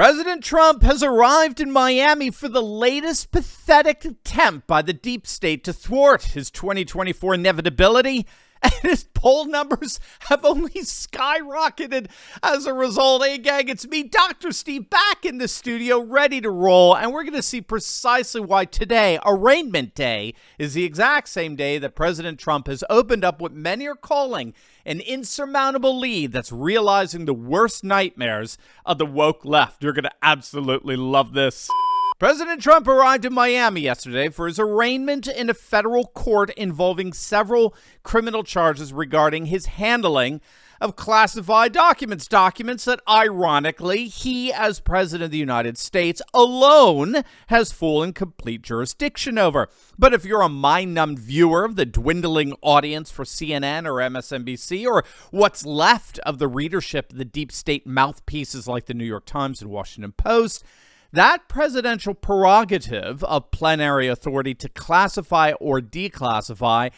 President Trump has arrived in Miami for the latest pathetic attempt by the deep state to thwart his 2024 inevitability, and his poll numbers have only skyrocketed as a result. Hey, gang, it's me, Dr. Steve, back in the studio, ready to roll, and we're going to see precisely why today, Arraignment Day, is the exact same day that President Trump has opened up what many are calling an insurmountable lead that's realizing the worst nightmares of the woke left. You're going to absolutely love this. President Trump arrived in Miami yesterday for his arraignment in a federal court involving several criminal charges regarding his handling of classified documents that, ironically, he, as President of the United States, alone has full and complete jurisdiction over. But if you're a mind-numbed viewer of the dwindling audience for CNN or MSNBC, or what's left of the readership of the deep state mouthpieces like the New York Times and Washington Post, that presidential prerogative of plenary authority to classify or declassify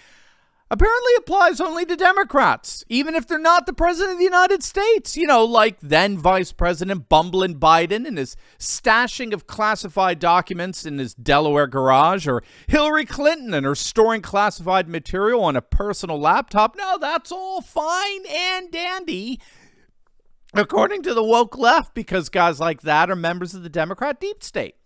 apparently applies only to Democrats, even if they're not the president of the United States. You know, like then Vice President Bumbling Biden and his stashing of classified documents in his Delaware garage, or Hillary Clinton and her storing classified material on a personal laptop. No, that's all fine and dandy, according to the woke left, because guys like that are members of the Democrat deep state.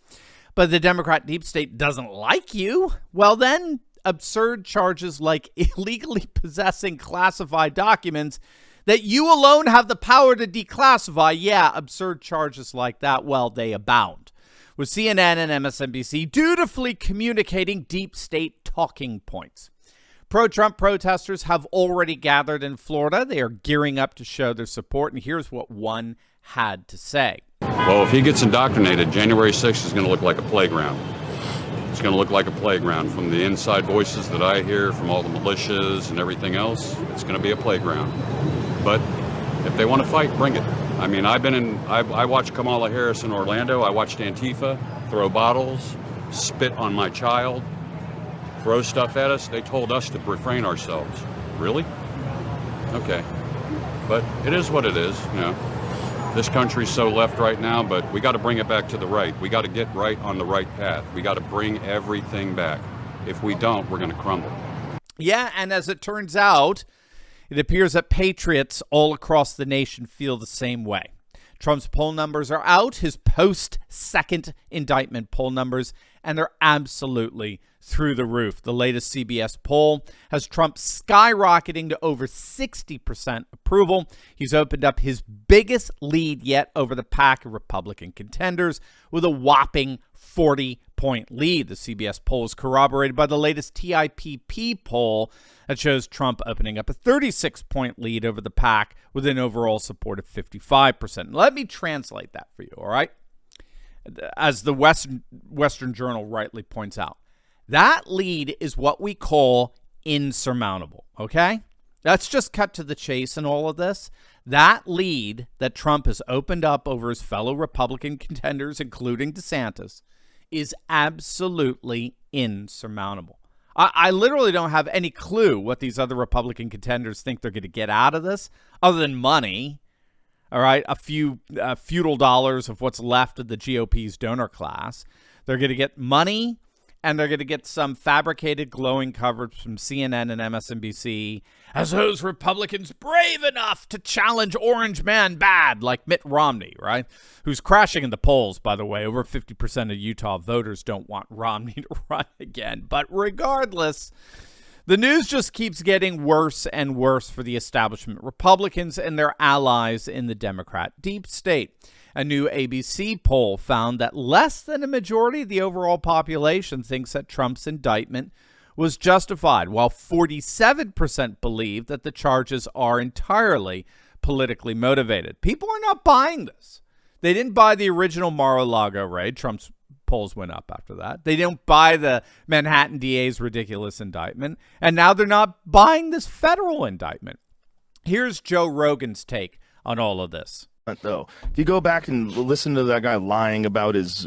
But the Democrat deep state doesn't like you. Well, then absurd charges like illegally possessing classified documents that you alone have the power to declassify. Yeah, absurd charges like that, well, they abound, with CNN and MSNBC dutifully communicating deep state talking points. Pro-Trump protesters have already gathered in Florida. They are gearing up to show their support, and here's what one had to say. Well, if he gets indoctrinated, January 6th is going to look like a playground. It's going to look like a playground. From the inside voices that I hear from all the militias and everything else, it's going to be a playground. But if they want to fight, bring it. I mean, I watched Kamala Harris in Orlando. I watched Antifa throw bottles, spit on my child, throw stuff at us. They told us to refrain ourselves. Really? Okay. But it is what it is, you know. This country's so left right now, but we got to bring it back to the right. We got to get right on the right path. We got to bring everything back. If we don't, we're going to crumble. Yeah, and as it turns out, it appears that patriots all across the nation feel the same way. Trump's poll numbers are out, his post-second indictment poll numbers, and they're absolutely through the roof. The latest CBS poll has Trump skyrocketing to over 60% approval. He's opened up his biggest lead yet over the pack of Republican contenders with a whopping 40-point lead. The CBS poll is corroborated by the latest TIPP poll that shows Trump opening up a 36-point lead over the pack with an overall support of 55%. Let me translate that for you, all right? As the Western Journal rightly points out, that lead is what we call insurmountable, okay? Let's just cut to the chase in all of this. That lead that Trump has opened up over his fellow Republican contenders, including DeSantis, is absolutely insurmountable. I literally don't have any clue what these other Republican contenders think they're going to get out of this, other than money, all right, a few feudal dollars of what's left of the GOP's donor class. They're going to get money, and they're going to get some fabricated glowing coverage from CNN and MSNBC as those Republicans brave enough to challenge Orange Man bad, like Mitt Romney, right? Who's crashing in the polls, by the way. Over 50% of Utah voters don't want Romney to run again. But regardless, the news just keeps getting worse and worse for the establishment Republicans and their allies in the Democrat deep state. A new ABC poll found that less than a majority of the overall population thinks that Trump's indictment was justified, while 47% believe that the charges are entirely politically motivated. People are not buying this. They didn't buy the original Mar-a-Lago raid. Trump's polls went up after that. They didn't buy the Manhattan DA's ridiculous indictment, and now they're not buying this federal indictment. Here's Joe Rogan's take on all of this. Though, if you go back and listen to that guy lying about his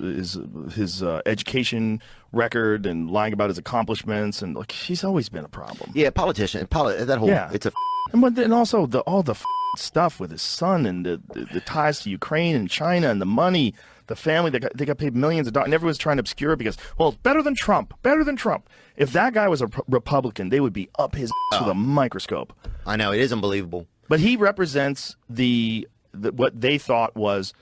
education record and lying about his accomplishments, and like, he's always been a problem. Yeah, politician, that whole it's a. And also all the stuff with his son and the ties to Ukraine and China and the money, the family. They got paid millions of dollars, and everyone's trying to obscure it because, well, better than Trump. If that guy was a Republican, they would be up his ass with a microscope. I know, it is unbelievable. But he represents what they thought was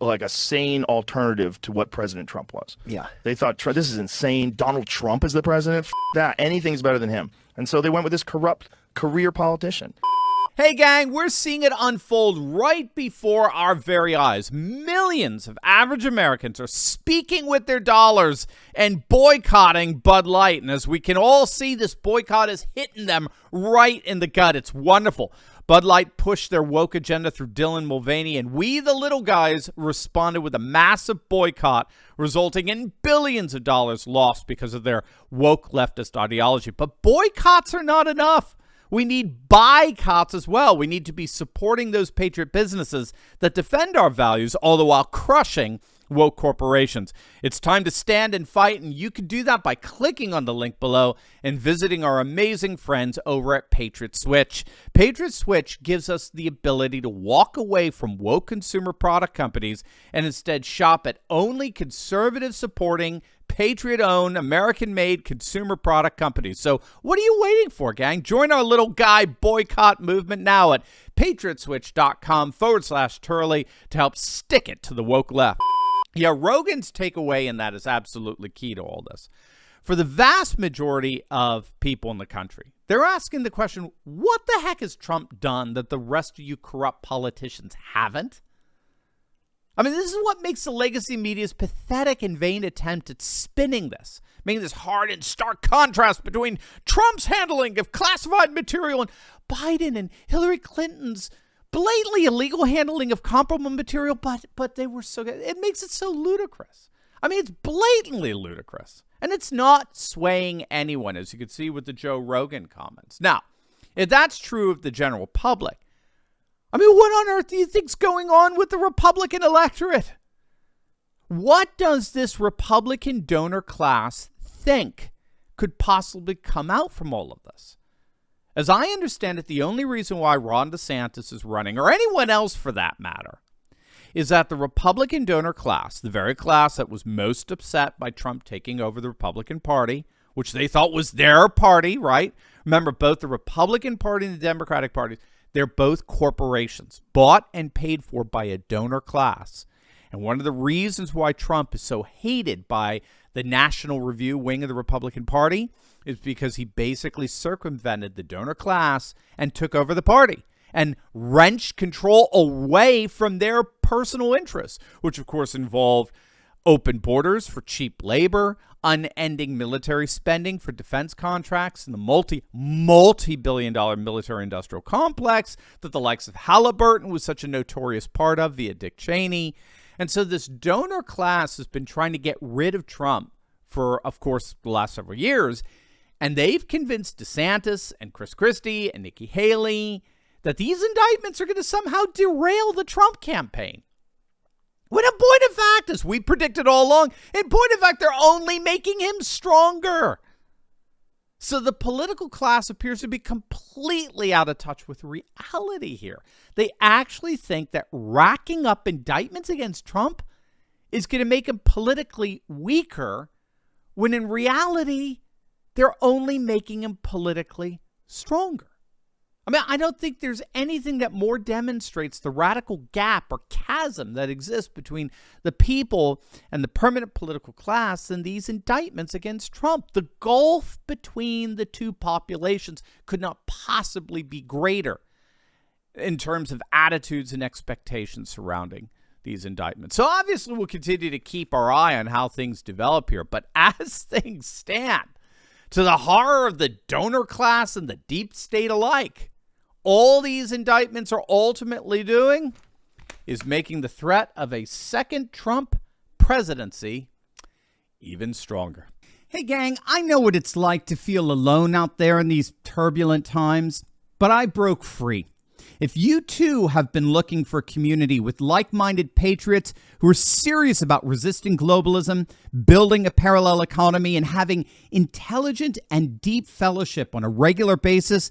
like a sane alternative to what President Trump was. Yeah. They thought, this is insane. Donald Trump is the president. That. Anything's better than him. And so they went with this corrupt career politician. Hey, gang, we're seeing it unfold right before our very eyes. Millions of average Americans are speaking with their dollars and boycotting Bud Light. And as we can all see, this boycott is hitting them right in the gut. It's wonderful. Bud Light pushed their woke agenda through Dylan Mulvaney, and we, the little guys, responded with a massive boycott, resulting in billions of dollars lost because of their woke leftist ideology. But boycotts are not enough. We need boycotts as well. We need to be supporting those patriot businesses that defend our values, all the while crushing woke corporations. It's time to stand and fight, and you can do that by clicking on the link below and visiting our amazing friends over at Patriot Switch. Patriot Switch gives us the ability to walk away from woke consumer product companies and instead shop at only conservative-supporting, patriot-owned, American-made consumer product companies. So what are you waiting for, gang? Join our little guy boycott movement now at patriotswitch.com/Turley to help stick it to the woke left. Yeah, Rogan's takeaway in that is absolutely key to all this. For the vast majority of people in the country, they're asking the question, what the heck has Trump done that the rest of you corrupt politicians haven't? I mean, this is what makes the legacy media's pathetic and vain attempt at spinning this, making this hard and stark contrast between Trump's handling of classified material and Biden and Hillary Clinton's blatantly illegal handling of comparable material, but they were so good. It makes it so ludicrous. I mean, it's blatantly ludicrous. And it's not swaying anyone, as you can see with the Joe Rogan comments. Now, if that's true of the general public, I mean, what on earth do you think's going on with the Republican electorate? What does this Republican donor class think could possibly come out from all of this? As I understand it, the only reason why Ron DeSantis is running, or anyone else for that matter, is that the Republican donor class, the very class that was most upset by Trump taking over the Republican Party, which they thought was their party, right? Remember, both the Republican Party and the Democratic Party, they're both corporations, bought and paid for by a donor class. And one of the reasons why Trump is so hated by the National Review wing of the Republican Party is because he basically circumvented the donor class and took over the party and wrenched control away from their personal interests, which of course involved open borders for cheap labor, unending military spending for defense contracts, and the multi-billion-dollar military-industrial complex that the likes of Halliburton was such a notorious part of via Dick Cheney. And so this donor class has been trying to get rid of Trump for, of course, the last several years. And they've convinced DeSantis and Chris Christie and Nikki Haley that these indictments are going to somehow derail the Trump campaign. When in point of fact, as we predicted all along, in point of fact, they're only making him stronger. So the political class appears to be completely out of touch with reality here. They actually think that racking up indictments against Trump is going to make him politically weaker, when in reality, they're only making him politically stronger. I mean, I don't think there's anything that more demonstrates the radical gap or chasm that exists between the people and the permanent political class than these indictments against Trump. The gulf between the two populations could not possibly be greater in terms of attitudes and expectations surrounding these indictments. So obviously we'll continue to keep our eye on how things develop here. But as things stand, to the horror of the donor class and the deep state alike, all these indictments are ultimately doing is making the threat of a second Trump presidency even stronger. Hey gang, I know what it's like to feel alone out there in these turbulent times, but I broke free. If you too have been looking for a community with like-minded patriots who are serious about resisting globalism, building a parallel economy, and having intelligent and deep fellowship on a regular basis,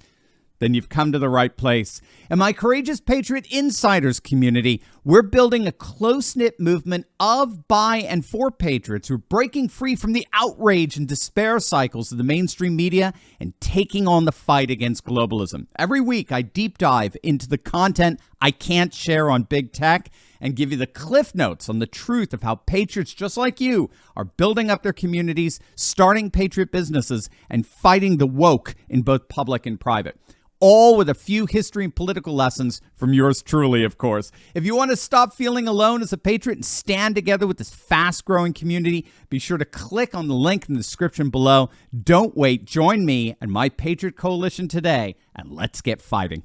then you've come to the right place. In my Courageous Patriot Insiders community, we're building a close-knit movement of, by, and for patriots who are breaking free from the outrage and despair cycles of the mainstream media and taking on the fight against globalism. Every week, I deep dive into the content I can't share on big tech and give you the cliff notes on the truth of how patriots just like you are building up their communities, starting patriot businesses, and fighting the woke in both public and private. All with a few history and political lessons from yours truly, of course. If you want to stop feeling alone as a patriot and stand together with this fast-growing community, be sure to click on the link in the description below. Don't wait. Join me and my Patriot Coalition today, and let's get fighting.